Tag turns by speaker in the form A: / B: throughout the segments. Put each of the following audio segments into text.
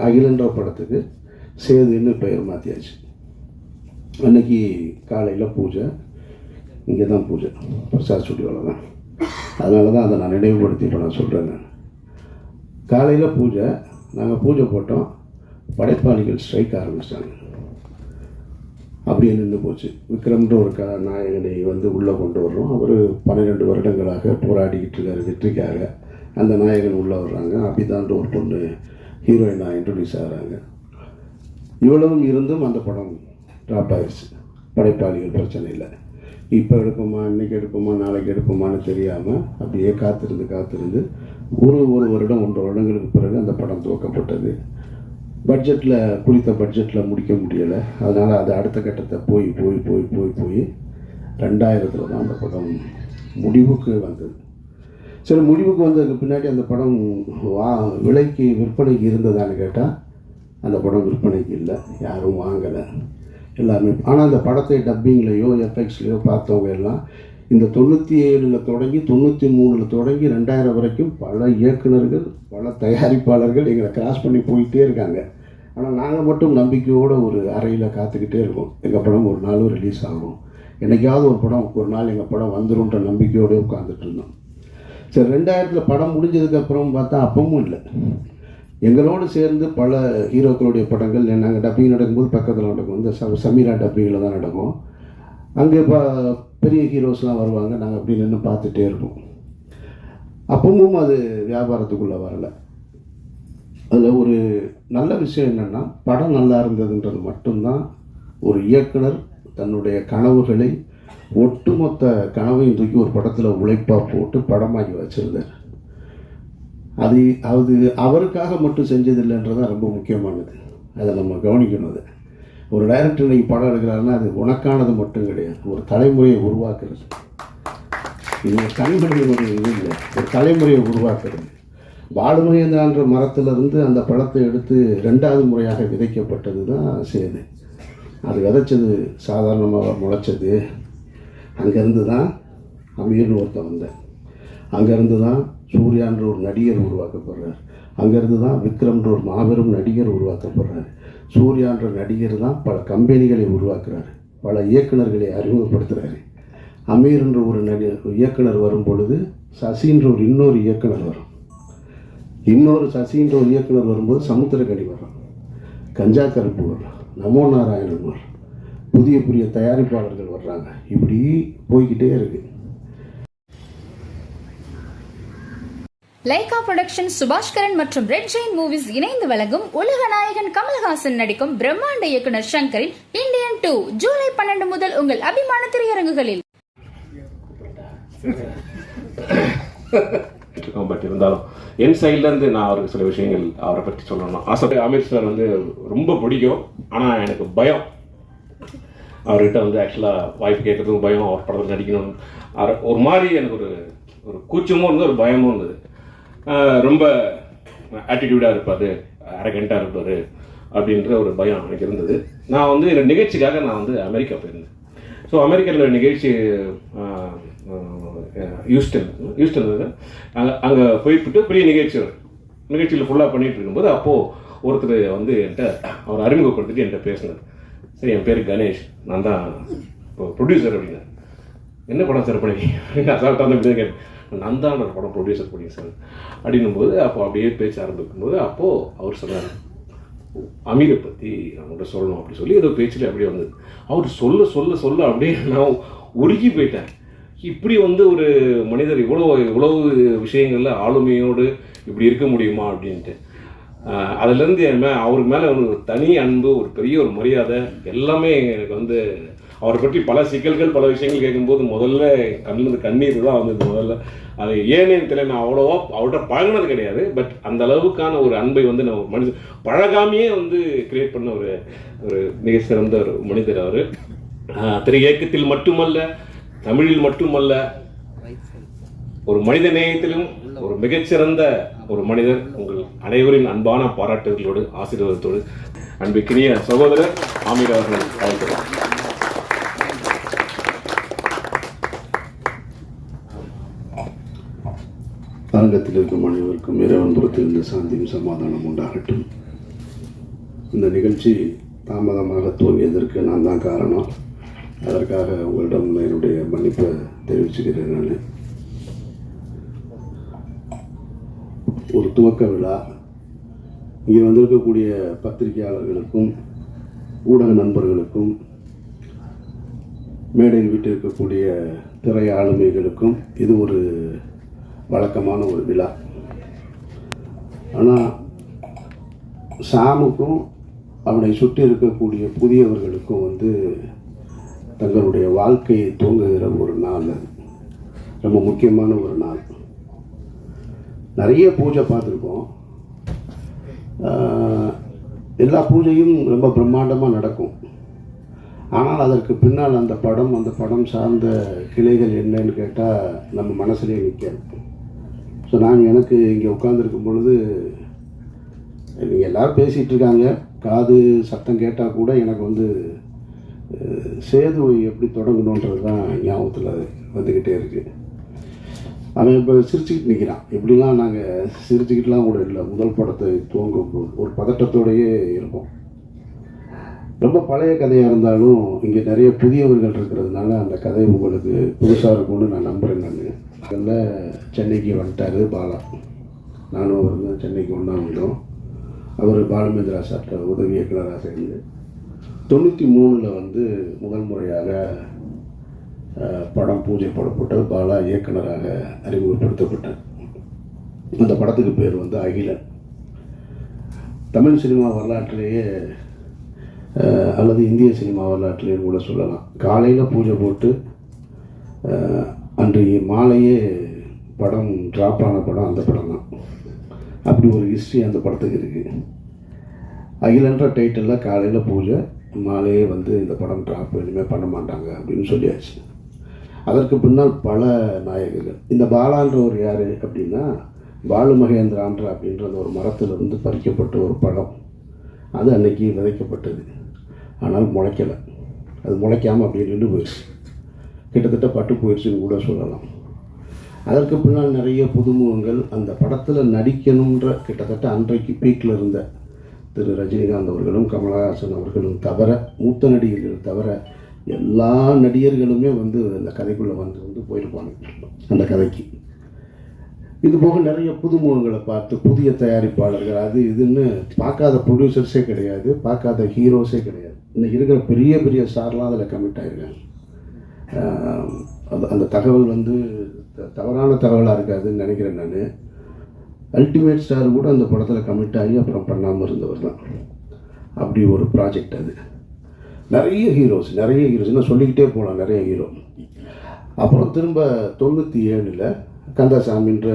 A: அகிலன்ற படத்துக்கு சேதுன்னு பெயர் மாற்றியாச்சு. அன்னைக்கு காலையில் பூஜை, இங்கே தான் பூஜை, பிரசாத் ஸ்டுடியோவில் தான். அதனால தான் அதை நான் நினைவுபடுத்தி இப்போ நான் சொல்கிறேன். காலையில் பூஜை, நாங்கள் பூஜை போட்டோம், படைப்பாளிகள் ஸ்ட்ரைக் ஆரம்பிச்சிட்டாங்க. அப்படியே நின்று போச்சு. விக்ரம்ன்ற ஒரு நாயகனை உள்ளே கொண்டு வர்றோம். அவர் 12 வருடங்களாக போராடிக்கிட்டு இருக்கார் வெற்றிக்காக. அந்த நாயகன் உள்ளே வர்றாங்க. அபிதான்ற ஒரு பொண்ணு ஹீரோயினாக இன்ட்ரடியூஸ் ஆகிறாங்க. இவ்வளவும் இருந்தும் அந்த படம் ட்ராப் ஆயிடுச்சு. படைப்பாளிகள் பிரச்சனை இல்லை. இப்போ எடுப்போமா, இன்றைக்கி எடுப்போமா, நாளைக்கு எடுப்போமான்னு தெரியாமல் அப்படியே காத்திருந்து ஒரு வருடம் 1 வருடங்களுக்கு பிறகு அந்த படம் துவக்கப்பட்டது. குறித்த பட்ஜெட்டில் முடிக்க முடியலை. அதனால் அது அடுத்த கட்டத்தை போய் 2000 தான் அந்த படம் முடிவுக்கு வந்தது. சரி, முடிவுக்கு வந்ததுக்கு பின்னாடி அந்த படம் விற்பனைக்கு இருந்ததான்னு கேட்டால் அந்த படம் விற்பனைக்கு இல்லை, யாரும் வாங்கலை எல்லாமே. ஆனால் அந்த படத்தை டப்பிங்லேயோ எஃபெக்ட்ஸ்லேயோ பார்த்தவங்க எல்லாம் இந்த 97 தொடங்கி 93 தொடங்கி 2000 வரைக்கும் பல இயக்குநர்கள், பல தயாரிப்பாளர்கள் எங்களை கிராஸ் பண்ணி போயிட்டே இருக்காங்க. ஆனால் நாங்கள் மட்டும் நம்பிக்கையோடு ஒரு அறையில் காத்துக்கிட்டே இருக்கோம். எங்கள் படம் ஒரு நாளும் ரிலீஸ் ஆகும், என்றைக்காவது ஒரு நாள் எங்கள் படம் வந்துடும்ன்ற நம்பிக்கையோடு உட்காந்துட்டு இருந்தோம். சரி, 2000 படம் முடிஞ்சதுக்கப்புறம் பார்த்தா அப்பவும் இல்லை. எங்களோடு சேர்ந்து பல ஹீரோக்களுடைய படங்கள் நாங்கள் டப்பிங் நடக்கும்போது பக்கத்தில் நடக்கும். இந்த சமீரா டப்பிங்கில் தான் நடக்கும். அங்கே பெரிய ஹீரோஸ்லாம் வருவாங்க. நாங்கள் அப்படி நின்று பார்த்துட்டே இருப்போம். அப்பவும் அது வியாபாரத்துக்குள்ளே வரலை. அதில் ஒரு நல்ல விஷயம் என்னென்னா, படம் நல்லா இருந்ததுன்றது மட்டும்தான் ஒரு இயக்குனர் தன்னுடைய கனவுகளை, ஒட்டுமொத்த கனவையும் தூக்கி ஒரு படத்தில் உழைப்பாக போட்டு படமாக்கி வச்சுருந்தார். அது அவருக்காக மட்டும் செஞ்சதில்லைன்றதான் ரொம்ப முக்கியமானது. அதை நம்ம கவனிக்கணும். அது ஒரு டைரக்டர் இன்னைக்கு படம் எடுக்கிறாருன்னா அது உனக்கானது மட்டும் கிடையாது, ஒரு தலைமுறையை உருவாக்குறது. இது கண்களுடைய ஒரு இது இல்லை, ஒரு தலைமுறையை உருவாக்குறது. பாலுமகேந்திரான்ற மரத்திலிருந்து அந்த படத்தை எடுத்து 2வது முறையாக விதைக்கப்பட்டது தான் சேது. அது விதைச்சது சாதாரணமாக முளைச்சது. அங்கேருந்து தான் அமீர்னு ஒருத்தன் வந்தேன். அங்கேருந்து தான் சூர்யான்ற ஒரு நடிகர் உருவாக்கப்படுறார். அங்கேருந்து தான் விக்ரம்ன்ற ஒரு மாபெரும் நடிகர் உருவாக்கப்படுறார். சூர்யான்ற நடிகர் தான் பல கம்பெனிகளை உருவாக்குறாரு, பல இயக்குநர்களை அறிமுகப்படுத்துகிறாரு. அமீர்ன்ற ஒரு இயக்குனர் வரும் பொழுது சசின்ற ஒரு இன்னொரு இயக்குனர் வரும். சசின்ற ஒரு இயக்குனர் வரும்போது சமுத்திரக்கனி வரும், கஞ்சா கருப்பு வரும், நமோ நாராயணன் வரும், புதிய தயாரிப்பாளர்கள் வர்றாங்க. இப்படி போய்கிட்டே இருக்கு.
B: லைகா புரொடக்ஷன், சுபாஷ்கரன் மற்றும் ரெட் ஜெயின் மூவிஸ் இணைந்து வழங்கும் உலக நாயகன் கமல்ஹாசன் நடிக்கும் பிரம்மாண்ட இயக்குனர் சங்கரின் இந்தியன் 2 ஜூலை 12 முதல் உங்கள் அபிமான திரையரங்குகளில்.
C: பட் இருந்தாலும் என் சைட்லேருந்து நான் அவருக்கு சில விஷயங்கள் அவரை பற்றி சொல்லணும் ஆசை. அமீர் சார் ரொம்ப பிடிக்கும். ஆனால் எனக்கு பயம் அவர்கிட்ட ஆக்சுவலாக வாய்ப்பு கேட்கறதுக்கும் பயம், அவர் படத்தில் நடிக்கணும் ஒரு மாதிரி எனக்கு ஒரு கூச்சமும் இருந்தது, ஒரு பயமும் இருந்தது. ரொம்ப ஆட்டிடியூடாக இருப்பார், அரகண்ட்டாக இருப்பார் அப்படின்ற ஒரு பயம் எனக்கு இருந்தது. நான் என்னோட நிகழ்ச்சிக்காக நான் அமெரிக்கா போயிருந்தேன். ஸோ அமெரிக்காவில் நிகழ்ச்சி ஹியூஸ்டன் அங்கே போய்விட்டு பெரிய நிகழ்ச்சியில் ஃபுல்லாக பண்ணிகிட்டு இருக்கும்போது அப்போது ஒருத்தர் என்கிட்ட அவர் அறிமுகப்படுத்திட்டு என்கிட்ட பேசினார். சரி, என் பேர் கணேஷ், நான் தான் இப்போ ப்ரொடியூசர் அப்படின்னா. என்ன படம் சார் பண்ணி அசால்ட்டாக வந்து இப்படி கேட்டேன். நான் தான் ஒரு படம் ப்ரொடியூசர் சார் அப்படின்னும்போது அப்படியே பேச்ச ஆரம்பிக்கும்போது அப்போது அவர் சொன்னார், அமீரை பற்றி அவங்கள்ட்ட சொல்லணும் அப்படி சொல்லி ஏதோ பேச்சில் அப்படியே வந்தது. அவர் சொல்ல அப்படியே நான் உருகி போயிட்டேன். இப்படி ஒரு மனிதர் இவ்வளவு விஷயங்கள்ல ஆளுமையோடு இப்படி இருக்க முடியுமா அப்படின்ட்டு. அதுலேருந்து அவருக்கு மேலே ஒரு தனி அன்பு, ஒரு பெரிய ஒரு மரியாதை எல்லாமே எனக்கு அவரை பற்றி பல சிக்கல்கள் பல விஷயங்கள் கேட்கும்போது முதல்ல கண்ணிலிருந்து கண்ணீர் தான் வந்தது. முதல்ல அது ஏன்னு தெரியல, நான் அவ்வளோவா அவர்கிட்ட பழகினது கிடையாது. பட் அந்த அளவுக்கான ஒரு அன்பை நம்ம மனிதன் பழகாமையே கிரியேட் பண்ண ஒரு மிக சிறந்த ஒரு மனிதர் அவர். திரை இயக்கத்தில் மட்டுமல்ல, தமிழில் மட்டுமல்ல, ஒரு மனித நேயத்திலும் ஒரு மிகச்சிறந்த ஒரு மனிதர். உங்கள் அனைவரின் அன்பான பாராட்டுகளோடு ஆசீர்வாதத்தோடு அன்பிற்கினிய சகோதரர் ஆமீர் அவர்கள் வாழ்த்துக்கள்.
A: அரங்கத்தில் இருக்கும் அனைவருக்கும் இறைவன் புறத்திலிருந்து சாந்தியும் சமாதானம் உண்டாகட்டும். இந்த நிகழ்ச்சி தாமதமாக துவங்கியதற்கு நான் தான் காரணம். அதற்காக உங்களிடம் என்னுடைய மன்னிப்பை தெரிவிச்சுக்கிறேன். நான் ஒரு துவக்க விழா இங்கே வந்திருக்கக்கூடிய பத்திரிகையாளர்களுக்கும் ஊடக நண்பர்களுக்கும் மேடையில் விட்டு இருக்கக்கூடிய திரை ஆளுமைகளுக்கும் இது ஒரு வழக்கமான ஒரு விழா. ஆனால் சாமுக்கும் அவனை சுற்றி இருக்கக்கூடிய புதியவர்களுக்கும் தங்களுடைய வாழ்க்கையை தூங்குகிற ஒரு நாள். ரொம்ப முக்கியமான ஒரு நாள். நிறைய பூஜை பார்த்துருக்கோம். எல்லா பூஜையும் ரொம்ப பிரம்மாண்டமாக நடக்கும். ஆனால் அதற்கு பின்னால் அந்த படம் சார்ந்த கிளைகள் என்னன்னு கேட்டால் நம்ம மனசுலேயே நிற்காது. ஸோ எனக்கு இங்கே உட்காந்துருக்கும் பொழுது நீங்கள் எல்லோரும் பேசிகிட்டு இருக்காங்க, காது சத்தம் கேட்டால் கூட எனக்கு சேதுவை எப்படி தொடங்கணுன்றது தான் ஞாபகத்தில் வந்துக்கிட்டே இருக்குது. அவன் இப்போ சிரிச்சுக்கிட்டு நிற்கிறான். எப்படிலாம் நாங்கள் சிரிச்சுக்கிட்டுலாம் கூட இல்லை. முதல் படத்தை துவங்கும் ஒரு பதட்டத்தோடையே இருப்போம். ரொம்ப பழைய கதையாக இருந்தாலும் இங்கே நிறைய புதியவர்கள் இருக்கிறதுனால அந்த கதை உங்களுக்கு புதுசாக இருக்கும்னு நான் நம்புகிறேன். அதில் சென்னைக்கு வந்துட்டார் பாலா. நானும் அவர் சென்னைக்கு ஒன்றா வந்தோம். அவர் பாலுமேந்திரா சார்ட்ட உதவி இயக்குனராக சேர்ந்து 93 முதல் முறையாக படம் பூஜை போடப்பட்டு பாலா இயக்குனராக அறிமுகப்படுத்தப்பட்டார். அந்த படத்துக்கு பேர் அகிலன். தமிழ் சினிமா வரலாற்றிலேயே அல்லது இந்திய சினிமா வரலாற்றிலேயே கூட சொல்லலாம். காலையில் பூஜை போட்டு அன்றைய மாலையே படம் ட்ராப் ஆன படம் அந்த படம் தான். அப்படி ஒரு ஹிஸ்ட்ரி அந்த படத்துக்கு இருக்குது. அகிலன்ற டைட்டிலில் காலையில் பூஜை, மாலையே இந்த படம் ட்ராப் இனிமேல் பண்ண மாட்டாங்க அப்படின்னு சொல்லியாச்சு. அதற்கு பின்னால் பல நாயகர்கள். இந்த பாலான்ற ஒரு யார் அப்படின்னா பாலு மகேந்திரான்ற அப்படின்ற ஒரு மரத்திலிருந்து பறிக்கப்பட்ட ஒரு பழம். அது அன்னைக்கு விதைக்கப்பட்டது. ஆனால் முளைக்கலை. அது முளைக்காமல் அப்படியே நின்று போயிடுச்சு. கிட்டத்தட்ட பட்டு போயிடுச்சுன்னு கூட சொல்லலாம். அதற்கு பின்னால் நிறைய புதுமுகங்கள் அந்த படத்தில் நடிக்கணுன்ற கிட்டத்தட்ட அன்றைக்கு பீக்கில் இருந்த திரு ரஜினிகாந்த் அவர்களும் கமலஹாசன் அவர்களும் தவிர, மூத்த நடிகர்கள் தவிர எல்லா நடிகர்களுமே அந்த கதைக்குள்ளே போயிருப்பாங்க அந்த கதைக்கு. இது போக நிறைய புதுமுகங்களை பார்த்து புதிய தயாரிப்பாளர்கள் அது இதுன்னு பார்க்காத ப்ரொடியூசர்ஸே கிடையாது, பார்க்காத ஹீரோஸே கிடையாது. இன்னைக்கு இருக்கிற பெரிய பெரிய ஸ்டார்லாம் அதில் கமிட் ஆகிருக்காங்க. அந்த தகவல் தவறான தகவலாக இருக்காதுன்னு நினைக்கிறேன் நான். அல்டிமேட் ஸ்டார் கூட அந்த படத்தில் கமிட் ஆகி அப்புறம் பண்ணாமல் இருந்தவர் தான். அப்படி ஒரு ப்ராஜெக்ட் அது. நிறைய ஹீரோஸ் இன்னும் சொல்லிக்கிட்டே போகலாம். நிறைய ஹீரோ. அப்புறம் திரும்ப 97 கந்தசாமின்ற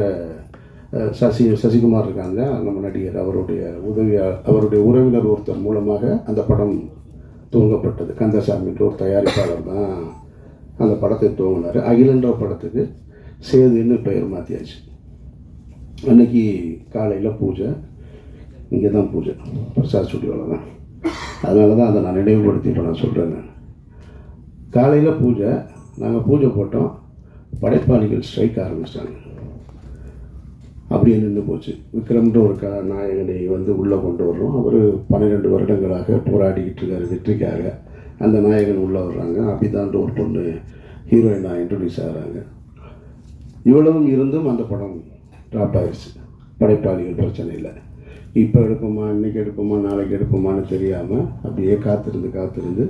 A: சசிகுமார் இருக்காங்க, நம்ம நடிகர். அவருடைய உறவினர் ஒருத்தர் மூலமாக அந்த படம் துவங்கப்பட்டது. கந்தசாமின்ற ஒரு தயாரிப்பாளர் தான் அந்த படத்தை துவங்கினார். அகிலன்ற படத்துக்கு சேதுன்னு பெயர் மாற்றியாச்சு. அன்னைக்கு காலையில் பூஜை, இங்கே தான் பூஜை, பிரசாத் ஸ்டுடியோவில் தான். அதனால தான் அதை நான் நினைவுபடுத்தி இப்போ நான் சொல்கிறேன். காலையில் பூஜை, நாங்கள் பூஜை போட்டோம். படைப்பாளிகள் ஸ்ட்ரைக் ஆரம்பிச்சிட்டாங்க. அப்படியே நின்று போச்சு. விக்ரம்ன்ற ஒரு நாயகனை உள்ளே கொண்டு வர்றோம். அவர் 12 வருடங்களாக போராடிக்கிட்டு இருக்காரு வெற்றிக்காக. அந்த நாயகன் உள்ளே வர்றாங்க. அபிதான்ற ஒரு பொண்ணு ஹீரோயினாக இன்ட்ரடியூஸ் ஆகிறாங்க. இவ்வளவும் இருந்தும் அந்த படம் ட்ராப் ஆகிடுச்சு. படைப்பாளிகள் பிரச்சனை இல்லை. இப்போ எடுப்போமா, இன்றைக்கி எடுப்போமா, நாளைக்கு எடுப்போமான்னு தெரியாமல் அப்படியே காத்திருந்து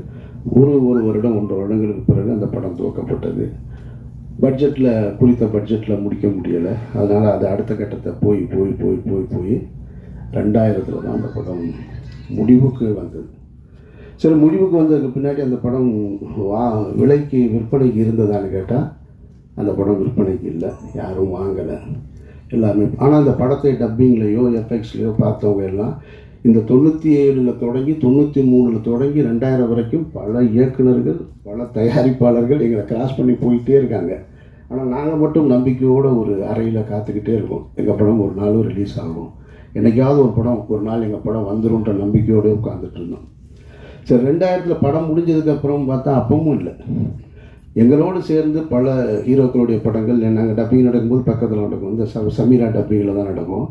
A: ஒரு வருடம் 1.5 வருடங்களுக்கு பிறகு அந்த படம் துவக்கப்பட்டது. குறித்த பட்ஜெட்டில் முடிக்க முடியலை. அதனால் அது அடுத்த கட்டத்தை போய் 2000 தான் அந்த படம் முடிவுக்கு வந்தது. சரி, முடிவுக்கு வந்ததுக்கு பின்னாடி அந்த படம் விற்பனைக்கு இருந்ததான்னு கேட்டால் அந்த படம் விற்பனைக்கு இல்லை, யாரும் வாங்கலை எல்லாருமே. ஆனால் அந்த படத்தை டப்பிங்லேயோ எஃபெக்ட்ஸ்லேயோ பார்த்தவங்க எல்லாம் இந்த 97 தொடங்கி 93 தொடங்கி 2000 வரைக்கும் பல இயக்குனர்கள், பல தயாரிப்பாளர்கள் எங்களை கிராஸ் பண்ணி போயிட்டே இருக்காங்க. ஆனால் நாங்கள் மட்டும் நம்பிக்கையோடு ஒரு அறையில் காத்துக்கிட்டே இருக்கோம். எங்கள் படம் ஒரு நாளும் ரிலீஸ் ஆகும், என்றைக்காவது ஒரு நாள் எங்கள் படம் வந்துடும்ன்ற நம்பிக்கையோடு உட்காந்துட்டு இருந்தோம். சரி, 2000 படம் முடிஞ்சதுக்கப்புறம் பார்த்தா அப்பவும் இல்லை. எங்களோடு சேர்ந்து பல ஹீரோக்களுடைய படங்கள் நாங்கள் டப்பிங் நடக்கும்போது பக்கத்தில் நடக்கும். இந்த சமீரா டப்பிங்கில் தான் நடக்கும்.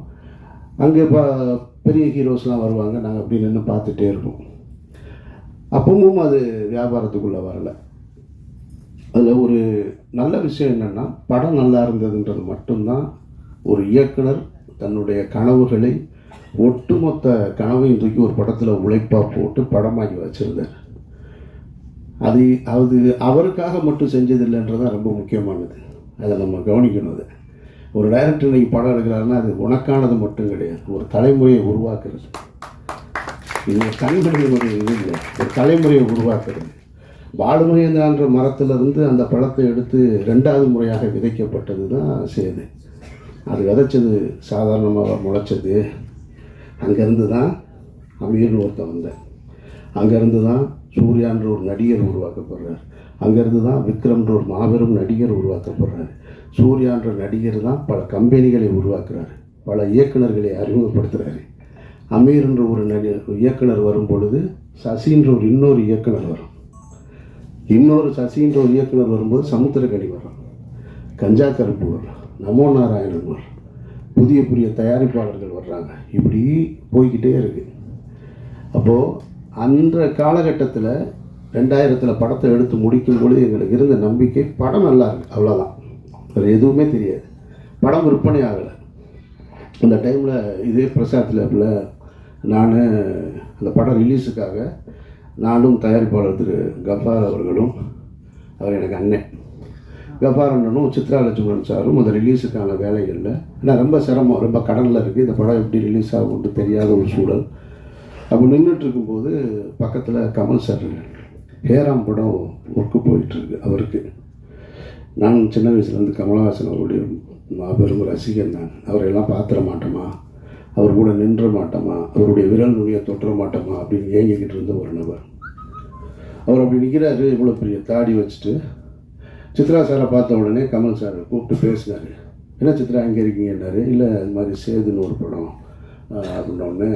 A: அங்கே பெரிய ஹீரோஸ்லாம் வருவாங்க, நாங்கள் அப்படி நின்று பார்த்துட்டே இருப்போம். அப்பவும் அது வியாபாரத்துக்குள்ளே வரலை. அதில் ஒரு நல்ல விஷயம் என்னென்னா, படம் நல்லா இருந்ததுன்றது மட்டும்தான் ஒரு இயக்குனர் தன்னுடைய கனவுகளை ஒட்டுமொத்த கனவையும் தூக்கி ஒரு படத்தில் உழைப்பாக போட்டு படமாக்கி வச்சுருந்தார். அது அவருக்காக மட்டும் செஞ்சதில்லைன்றது தான் ரொம்ப முக்கியமானது. அதை நம்ம கவனிக்கணும். அது ஒரு டைரக்டர் இன்னைக்கு படம் எடுக்கிறாருன்னா அது உனக்கானது மட்டும் கிடையாது, ஒரு தலைமுறையை உருவாக்குறது. இது ஒரு தனிமனிதனுடைய இது இல்லை, ஒரு தலைமுறையை உருவாக்குறது. பாலுமகேந்திரான்ற மரத்திலிருந்து அந்த பழத்தை எடுத்து 2வது முறையாக விதைக்கப்பட்டது தான் சேது. அது விதைச்சது சாதாரணமாக முளைச்சது. அங்கேருந்து தான் அமீர்னு ஒருத்தன் வந்தேன். அங்கேருந்து தான் சூர்யான்ற ஒரு நடிகர் உருவாக்கப்படுறார். அங்கேருந்து தான் விக்ரம்ன்ற ஒரு மாபெரும் நடிகர் உருவாக்கப்படுறார். சூர்யான்ற நடிகர் தான் பல கம்பெனிகளை உருவாக்குறாரு, பல இயக்குநர்களை அறிமுகப்படுத்துகிறாரு. அமீர்ன்ற ஒரு இயக்குனர் வரும் பொழுது சசின்ற ஒரு இன்னொரு இயக்குனர் வரும். இன்னொரு சசின்ற ஒரு இயக்குனர் வரும்போது சமுத்திரக்கனி வரும், கஞ்சா கருப்பு வரும், நமோ நாராயணன் வரும், புதிய புதிய தயாரிப்பாளர்கள் வர்றாங்க. இப்படி போய்கிட்டே இருக்குது. அப்போது அந்த காலகட்டத்தில் 2000 படத்தை எடுத்து முடிக்கும் பொழுது எங்களுக்கு இருந்த நம்பிக்கை படம் நல்லா இருக்குது, அவ்வளோதான். வேறு எதுவுமே தெரியாது. படம் விற்பனை ஆகலை. அந்த டைமில் இதே பிரசாத் லேபில் நான் அந்த படம் ரிலீஸுக்காக நானும் தயாரிப்பாளர் திரு கஃபார் அவர்களும், அவர் எனக்கு அண்ணன் கஃபார் அண்ணனும் சித்ரா லட்சுமணன் சாரும் அந்த ரிலீஸுக்கான வேலைகளில், ஏன்னா ரொம்ப சிரமம், ரொம்ப கடனில் இருக்குது. இந்த படம் எப்படி ரிலீஸ் ஆகும்னு தெரியாத ஒரு சூழல். அப்போ நின்றுட்டு இருக்கும்போது பக்கத்தில் கமல் சார் ஹேராம் படம் ஒர்க்கு போயிட்டுருக்கு அவருக்கு. நான் சின்ன வயசுலேருந்து கமலஹாசன் அவருடைய மாபெரும் ரசிகன். நான் அவரையெல்லாம் பார்த்துட மாட்டோமா, அவர் கூட நின்ற மாட்டோமா, அவருடைய விரல் நுனியை தொட்டுற மாட்டோமா அப்படின்னு ஏங்கிக்கிட்டு இருந்த ஒரு நபர். அவர் அப்படி நிற்கிறாரு, இவ்வளோ பெரிய தாடி வச்சுட்டு. சித்ரா சாரை பார்த்த உடனே கமல் சார் கூப்பிட்டு பேசினார். என்ன சித்ரா எங்கே இருக்கீங்கன்னாரு. இல்லை இந்த மாதிரி சேதுன்னு ஒரு படம் அப்படின்னோடனே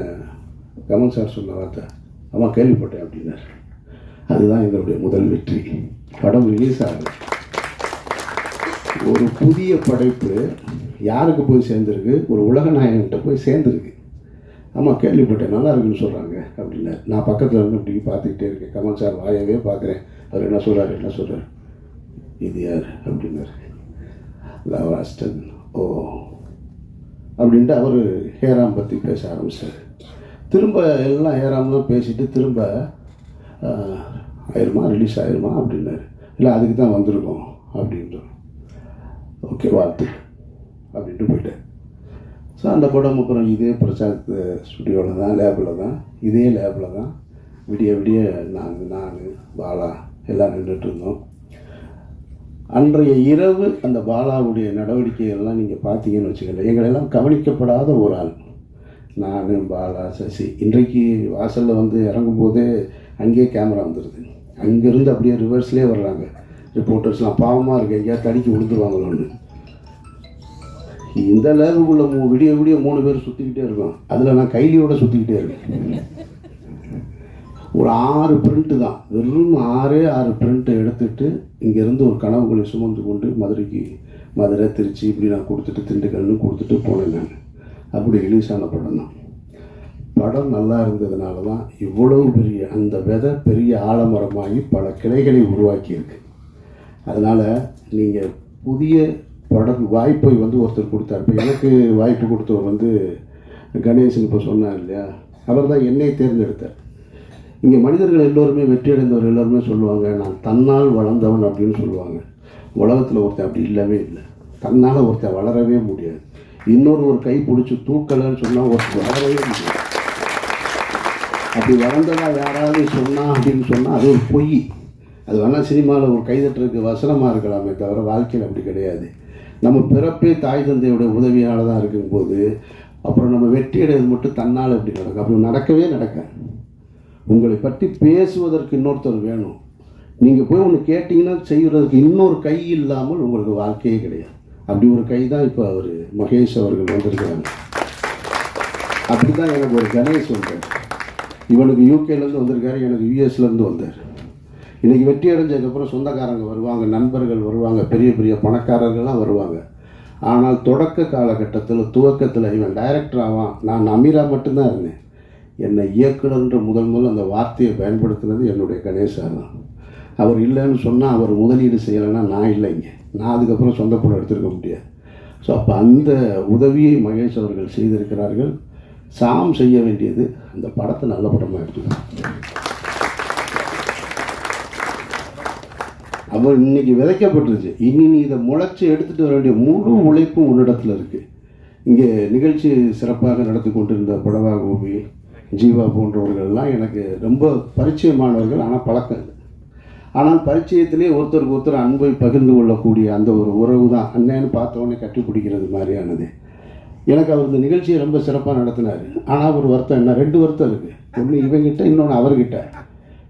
A: கமல் சார் சொன்ன வார்த்தை, அம்மா கேள்விப்பட்டேன் அப்படின்னார். அதுதான் எங்களுடைய முதல் வெற்றி. படம் ரிலீஸ் ஆகுது. ஒரு புதிய படைப்பு யாருக்கு போய் சேர்ந்துருக்கு, ஒரு உலக நாயகன்கிட்ட போய் சேர்ந்துருக்கு. ஆமாம் கேள்விப்பட்டேன், நல்லா இருக்குன்னு சொல்கிறாங்க அப்படின்னாரு. நான் பக்கத்தில் இருந்து இப்படி பார்த்துக்கிட்டே இருக்கேன். கமல் சார் வாயவே பார்க்குறேன். அவர் என்ன சொல்கிறார், இது யார் அப்படின்னாரு. லவாஸ்டன். ஓ அப்படின்ட்டு அவர் ஹேராம் பற்றி பேச ஆரம்பித்தார். திரும்ப எல்லாம் ஹேராம்லாம் பேசிட்டு திரும்ப ரிலீஸ் ஆயிருமா அப்படின்னாரு. இல்லை அதுக்கு தான் வந்திருக்கோம் அப்படின்றோம். ஓகே வாழ்த்து அப்படின்ட்டு போயிட்டேன். ஸோ அந்த படம் அப்புறம் இதே பிரசாத் ஸ்டுடியோவில் தான், லேபில் தான், இதே லேபில் தான் விடிய விடிய நான் பாலா எல்லாம் நின்றுட்டு இருந்தோம். அன்றைய இரவு அந்த பாலாவுடைய நடவடிக்கைகள்லாம் நீங்கள் பார்த்தீங்கன்னு வச்சுக்கல, எங்களெல்லாம் கவனிக்கப்படாத ஒரு ஆள் நான், பாலா, சசி. இன்றைக்கு வாசலில் வந்து இறங்கும்போதே அங்கேயே கேமரா வந்துடுது. அங்கேருந்து அப்படியே ரிவர்ஸ்லேயே வர்றாங்க ரிப்போர்ட்டர்ஸ்லாம். பாவமாக இருக்குது, எங்கேயாவது தடிக்கி விழுந்துருவாங்களோன்னு. இந்த லேபுக்குள்ளே விடிய விடிய 3 பேர் சுற்றிக்கிட்டே இருக்கோம். அதில் நான் கைலியோடு சுற்றிக்கிட்டே இருக்கேன். ஒரு 6 பிரிண்ட்டு தான், வெறும் 6 பிரிண்ட்டை எடுத்துகிட்டு இங்கேருந்து ஒரு கனவுகளை சுமந்து கொண்டு மதுரை, திருச்சி இப்படி நான் கொடுத்துட்டு திண்டுக்கல்னு கொடுத்துட்டு போனேன். நான் அப்படி ரிலீஸ் ஆன படம் தான். படம் நல்லா இருந்ததுனால தான் இவ்வளவு பெரிய அந்த விதை பெரிய ஆலமரமாகி பல கிளைகளை உருவாக்கியிருக்கு. அதனால் நீங்கள் புதிய படம் வாய்ப்பை வந்து ஒருத்தர் கொடுத்தார். இப்போ எனக்கு வாய்ப்பு கொடுத்தவர் வந்து கணேசன் இப்போ சொன்னார் இல்லையா, அவர் தான் என்னை தேர்ந்தெடுத்தார். இங்கே மனிதர்கள் எல்லோருமே வெற்றி அடைந்தவர் எல்லோருமே சொல்லுவாங்க, நான் தன்னால் வளர்ந்தவன் அப்படின்னு சொல்லுவாங்க. உலகத்தில் ஒருத்தன் அப்படி இல்லவே இல்லை. தன்னால் ஒருத்தன் வளரவே முடியாது. ஒரு கை பிடிச்சி தூக்கலைன்னு சொன்னால் ஒருத்தர் வளரவே முடியாது. அப்படி வளர்ந்ததா யாராவது சொன்னா அப்படின்னு சொன்னால் அது ஒரு பொய். அது வேணால் சினிமாவில் ஒரு கைதட்டுறதுக்கு வசனமாக இருக்கலாமே தவிர வாழ்க்கையில் அப்படி கிடையாது. நம்ம பிறப்பே தாய் தந்தையோட உதவியால் தான் இருக்கும்போது அப்புறம் நம்ம வெற்றி அடைவது மட்டும் தன்னால் எப்படி நடக்கும்? அப்படி நடக்கவே நடக்க. உங்களை பற்றி பேசுவதற்கு இன்னொருத்தர் வேணும். நீங்கள் போய் ஒன்று கேட்டிங்கன்னா செய்கிறதுக்கு இன்னொரு கை இல்லாமல் உங்களுக்கு வாழ்க்கையே கிடையாது. அப்படி ஒரு கை தான் இப்போ அவர் மகேஷ் அவர்கள் வந்திருக்கிறாங்க. அப்படி தான் எனக்கு ஒரு கணேஷ் வந்தார். இவனுக்கு யூகேலேருந்து வந்திருக்காரு, எனக்கு யூஎஸ்லேருந்து வந்தார். இன்றைக்கி வெற்றி அடைஞ்சதுக்கப்புறம் சொந்தக்காரங்க வருவாங்க, நண்பர்கள் வருவாங்க, பெரிய பெரிய பணக்காரர்கள்லாம் வருவாங்க. ஆனால் தொடக்க காலகட்டத்தில் துவக்கத்தில் இவன் டைரக்டர் ஆவான், நான் அமீரா மட்டும்தான் இருந்தேன். என்னை இயக்குனர்ன்ற முதல் அந்த வார்த்தையை பயன்படுத்துனது என்னுடைய கணேசா தான். அவர் இல்லைன்னு சொன்னால், அவர் முதலீடு செய்யலைன்னா நான் இல்லைங்க, நான் அதுக்கப்புறம் சொந்த படம் எடுத்திருக்க முடியாது. ஸோ அப்போ அந்த உதவியை மகேஷ் அவர்கள் செய்திருக்கிறார்கள். சாம் செய்ய வேண்டியது அந்த படத்தை நல்ல படமாக எடுத்துக்கணும். அவர் இன்னைக்கு விதைக்கப்பட்டுருச்சு, இனி நீ இதை முளைச்சி எடுத்துகிட்டு வர வேண்டிய முழு உழைப்பும் உன்னிடத்தில் இருக்குது. இங்கே நிகழ்ச்சி சிறப்பாக நடத்தி கொண்டிருந்த படவா கோபி, ஜீவா போன்றவர்கள்லாம் எனக்கு ரொம்ப பரிச்சயமானவர்கள், ஆனால் பழக்கம் இல்லை. ஆனால் பரிச்சயத்திலே ஒருத்தருக்கு ஒருத்தர் அன்பை பகிர்ந்து கொள்ளக்கூடிய அந்த ஒரு உறவு தான் அண்ணன்னு பார்த்தவொடனே கட்டி பிடிக்கிறது மாதிரியானது. எனக்கு அவர் இந்த நிகழ்ச்சியை ரொம்ப சிறப்பாக நடத்தினார். ஆனால் ஒரு வருத்தம் என்ன, 2 வருத்தம் இருக்குது. ஒன்று இவங்கிட்ட, இன்னொன்று அவர்கிட்ட.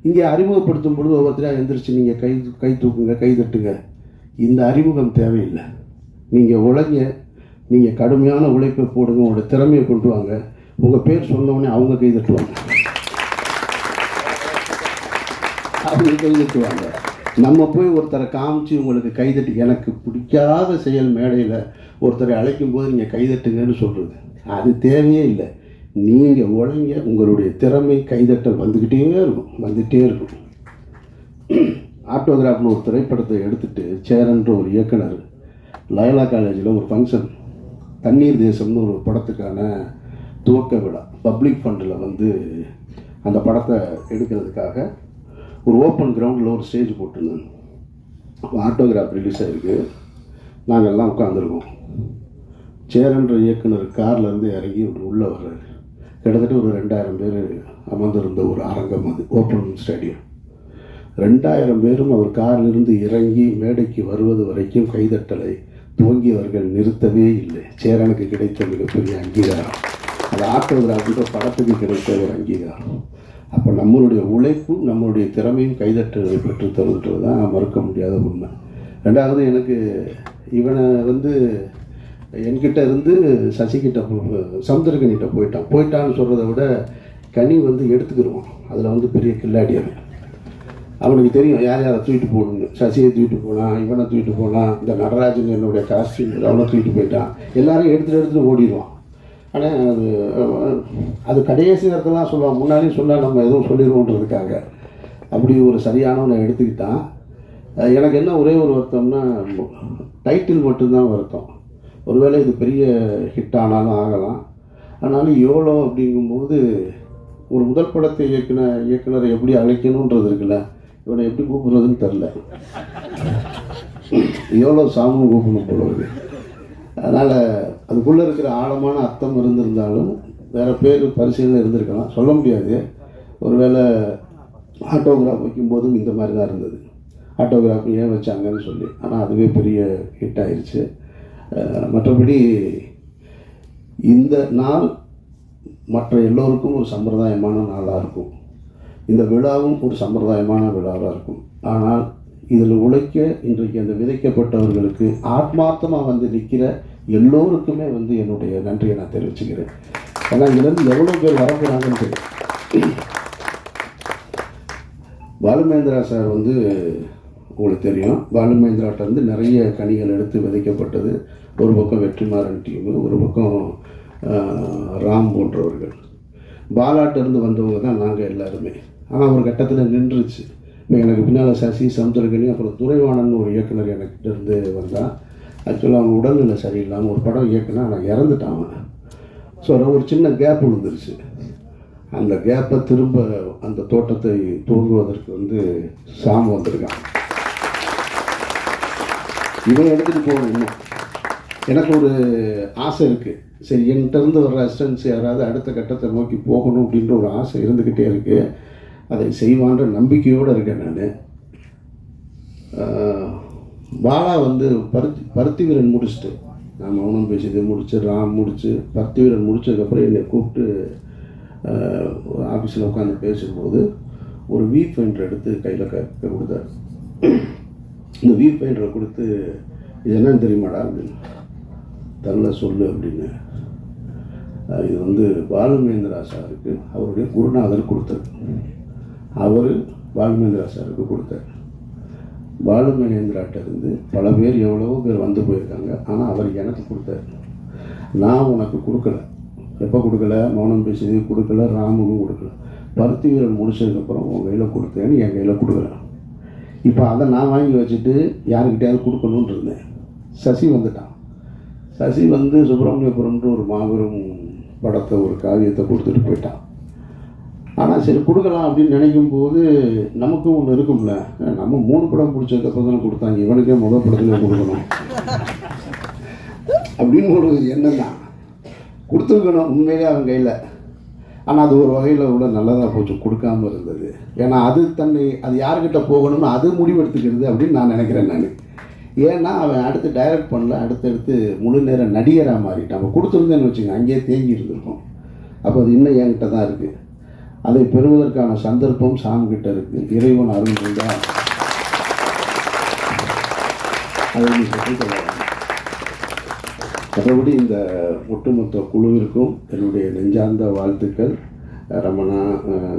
A: இங்கே அறிமுகப்படுத்தும் பொழுது ஒவ்வொருத்தராக எந்திரிச்சு நீங்கள் கை தூக்குங்க, கை தட்டுங்க. இந்த அறிமுகம் தேவையில்லை. நீங்கள் உழைங்க, நீங்கள் கடுமையான உழைப்பை போடுங்க, உங்களோட திறமையை கொண்டு வாங்க. உங்கள் பேர் சொன்னோடனே அவங்க கை தட்டுவாங்க, அவங்க கை தட்டுவாங்க. நம்ம போய் ஒருத்தரை காமிச்சு உங்களுக்கு கைதட்டி, எனக்கு பிடிக்காத செயல் மேடையில் ஒருத்தரை அழைக்கும் போது நீங்கள் கைதட்டுங்கன்னு சொல்கிறது அது தேவையே இல்லை. நீங்கள் உழைங்க, உங்களுடைய திறமை கைதட்டல் வந்துக்கிட்டே இருக்கும். ஆட்டோகிராஃப்னு ஒரு திரைப்படத்தை எடுத்துகிட்டு சேரன்ற ஒரு இயக்குனர் லயலா காலேஜில் ஒரு ஃபங்க்ஷன், தண்ணீர் தேசம்னு ஒரு படத்துக்கான துவக்க விழா, பப்ளிக் ஃபண்டில் வந்து அந்த படத்தை எடுக்கிறதுக்காக ஒரு ஓப்பன் கிரவுண்டில் ஒரு ஸ்டேஜ் போட்டிருந்தாங்க. ஆட்டோகிராஃப் ரிலீஸ் ஆகிருக்கு. நாங்கள் எல்லாம் உட்காந்துருக்கோம். சேரன்ற இயக்குனர் கார்லேருந்து இறங்கி உள்ளே வர்றாரு. கிட்டத்தட்ட ஒரு 2000 பேர் அமர்ந்திருந்த ஒரு அரங்கம், அது ஓப்பன் ஸ்டேடியம். 2000 பேரும் அவர் காரிலிருந்து இறங்கி மேடைக்கு வருவது வரைக்கும் கைதட்டலை துவங்கியவர்கள் நிறுத்தவே இல்லை. சேரனுக்கு கிடைத்த மிகப்பெரிய அங்கீகாரம் அது ஆட்டோகிராஃபின்ற படத்துக்கு கிடைத்த ஒரு அங்கீகாரம். அப்போ நம்மளுடைய உழைப்பும் நம்மளுடைய திறமையும் கைதட்டலை பெற்றுத்தருன்றது தான் மறுக்க முடியாத உண்மை. 2வது, எனக்கு இவனை வந்து என்கிட்ட இருந்து சசிகிட்ட சமுத்திரக்கனிகிட்ட போயிட்டான்னு சொல்கிறத விட கனி வந்து எடுத்துக்கிடுவான். அதில் வந்து பெரிய கில்லாடி அவனுக்கு தெரியும் யார் யாரை தூக்கிட்டு போகணுன்னு. சசியை தூக்கிட்டு போனான், இவனை தூக்கிட்டு போனான், இந்த நடராஜன் என்னுடைய காஸ்டியூம் அவனை தூக்கிட்டு போயிட்டான், எல்லாரையும் எடுத்துகிட்டு ஓடிடுவான். ஆனால் அது கடைசி நேரத்தில் தான் சொல்லுவான், முன்னாடியும் சொன்னால் நம்ம எதுவும் சொல்லிடுவோன்றதுக்காக. அப்படி ஒரு சரியானவனை எடுத்துக்கிட்டான். எனக்கு என்ன ஒரே ஒரு வருத்தம்னா, டைட்டில் மட்டும்தான் வருத்தம். ஒருவேளை இது பெரிய ஹிட் ஆனாலும் ஆகலாம். ஆனாலும் யோலோ அப்படிங்கும்போது ஒரு முதல் படத்தை இயக்குனரை எப்படி அழைக்கணுன்றது இருக்குல்ல, இவனை எப்படி கூப்பிடுறதுன்னு தெரில. யோலோ சாமும் கூப்பிடணும் போல இருக்கு. அதனால் அதுக்குள்ளே இருக்கிற ஆழமான அர்த்தம் இருந்திருந்தாலும் வேறு பேர் பரிசீலனை இருந்திருக்கலாம், சொல்ல முடியாது. ஒருவேளை ஆட்டோகிராஃப் வைக்கும்போதும் இந்த மாதிரி தான் இருந்தது. ஆட்டோகிராஃப் ஏன் வச்சாங்கன்னு சொல்லி. ஆனால் அதுவே பெரிய ஹிட் ஆயிடுச்சு. மற்றபடி இந்த நாள் மற்ற எல்லோருக்கும் ஒரு சம்பிரதாயமான நாளாக இருக்கும். இந்த விழாவும் ஒரு சம்பிரதாயமான விழாவாக இருக்கும். ஆனால் இதில் உழைக்க இன்றைக்கு அந்த விதைக்கப்பட்டவர்களுக்கு ஆத்மார்த்தமாக வந்து நிற்கிற எல்லோருக்குமே வந்து என்னுடைய நன்றியை நான் தெரிவிச்சுக்கிறேன். ஏன்னா இதுலேருந்து எவ்வளோ பேர் வரப்போகிறாங்கன்னு தெரியும். பாலுமகேந்திரா சார் வந்து உங்களுக்கு தெரியும், பாலுமகேந்திராட்டிலேருந்து நிறைய கனிகள் எடுத்து விதைக்கப்பட்டது. ஒரு பக்கம் வெற்றிமாறன் டீமு, ஒரு பக்கம் ராம் போன்றவர்கள். பாலாட்டிருந்து வந்தவங்க தான் நாங்கள் எல்லாருமே. ஆனால் ஒரு கட்டத்தில் நின்றுச்சு. இப்போ எனக்கு பின்னால் சசி, சமுத்திரக்கனி, அப்புறம் துரைவாணன் ஒரு இயக்குனர் எனக்கிட்ட இருந்து வந்தான். ஆக்சுவலாக அவன் உடல்நிலை சரியில்லாமல் ஒரு படம் இயக்குனா நான் இறந்துட்டான் அவன். ஸோ ஒரு சின்ன கேப் விழுந்துருச்சு. அந்த கேப்பை திரும்ப அந்த தோட்டத்தை தூங்குவதற்கு வந்து சாம் வந்திருக்கான். இவன் எடுத்துகிட்டு போகணும். இன்னும் எனக்கு ஒரு ஆசை இருக்குது. சரி, என்கிட்டருந்து வர்ற அசிஸ்டன்ஸ் யாராவது அடுத்த கட்டத்தை நோக்கி போகணும் அப்படின்ற ஒரு ஆசை இருந்துக்கிட்டே இருக்குது. அதை செய்வான்ற நம்பிக்கையோடு இருக்கேன் நான். பாலா வந்து பருத்தி வீரன் முடிச்சுட்டு, நான் மௌனம் பேசியதை முடிச்சு, ராம் முடிச்சு, பருத்தி வீரன் முடிச்சதுக்கப்புறம் என்னை கூப்பிட்டு ஆஃபீஸில் உட்காந்து பேசும்போது ஒரு வீ பெயிண்டர் எடுத்து கையில் கொடுத்தாரு. இந்த வீ பெயிண்டரை கொடுத்து, இது என்னன்னு தெரியுமாடா அப்படின்னு. தரல சொல்லு அப்படின்னு. இது வந்து பாலுமகேந்திரா சாருக்கு அவருடைய குருநாதர் கொடுத்தார். அவர் பாலுமகேந்திரா சாருக்கு கொடுத்தார். பாலு மகேந்திராட்ட இருந்து பல பேர் எவ்வளவோ பேர் வந்து போயிருக்காங்க. ஆனால் அவர் எனக்கு கொடுத்தாரு. நான் உனக்கு கொடுக்கல. எப்போ கொடுக்கல? மௌனம் பேசியது கொடுக்கல, ராமுக்கும் கொடுக்கல. பருத்தி வீரன் முடிச்சதுக்கப்புறம் உன் கையில் கொடுத்தேன்னு என் கையில் கொடுக்குறேன். இப்போ அதை நான் வாங்கி வச்சுட்டு யாருக்கிட்டையாவது கொடுக்கணுன்னு இருந்தேன். சசி வந்துட்டான். சசி வந்து சுப்பிரமணியபுரம்ன்ற ஒரு மாபெரும் படத்தை, ஒரு காவியத்தை கொடுத்துட்டு போயிட்டான். ஆனால் சரி கொடுக்கலாம் அப்படின்னு நினைக்கும் போது நமக்கும் ஒன்று இருக்கும்ல, நம்ம 3 படம் பிடிச்சதுக்கப்புறம் தானே கொடுத்தாங்க, இவனுக்கே முதல் படத்துல கொடுக்கணும் அப்படின்னு ஒரு எண்ணம் தான். கொடுத்துருக்கணும் உண்மையிலே அவன் கையில். ஆனால் அது ஒரு வகையில் கூட நல்லதாக போச்சு கொடுக்காமல் இருந்தது. ஏன்னா அது அது யார்கிட்ட போகணும்னு அது முடிவெடுத்துக்கிறது அப்படின்னு நான் நினைக்கிறேன். நான் ஏன்னா அவன் அடுத்து டைரக்ட் பண்ணல, அடுத்தடுத்து முழு நேர நடிகராக மாறிட்டான். நம்ம கொடுத்துருந்தேன்னு வச்சுங்க, அங்கேயே தேங்கி இருந்திருக்கோம். அப்போ அது இன்னும் என்கிட்ட தான் இருக்குது. அதை பெறுவதற்கான சந்தர்ப்பம் சாம்கிட்ட இருக்குது. இறைவன் அருள் கொண்டா அதை நீ பெற்றுக்கொள்ளலாம். மற்றபடி இந்த ஒட்டுமொத்த குழுவிற்கும் என்னுடைய நெஞ்சார்ந்த வாழ்த்துக்கள். ரமணா,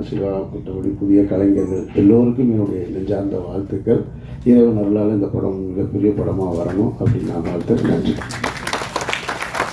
A: சிவா, மற்றபடி புதிய கலைஞர்கள் எல்லோருக்கும் என்னுடைய நெஞ்சார்ந்த வாழ்த்துக்கள். இறைவன் அருளால் இந்த படம் மிகப்பெரிய படமாக வரணும் அப்படின்னு நான் வாழ்த்து. நன்றி.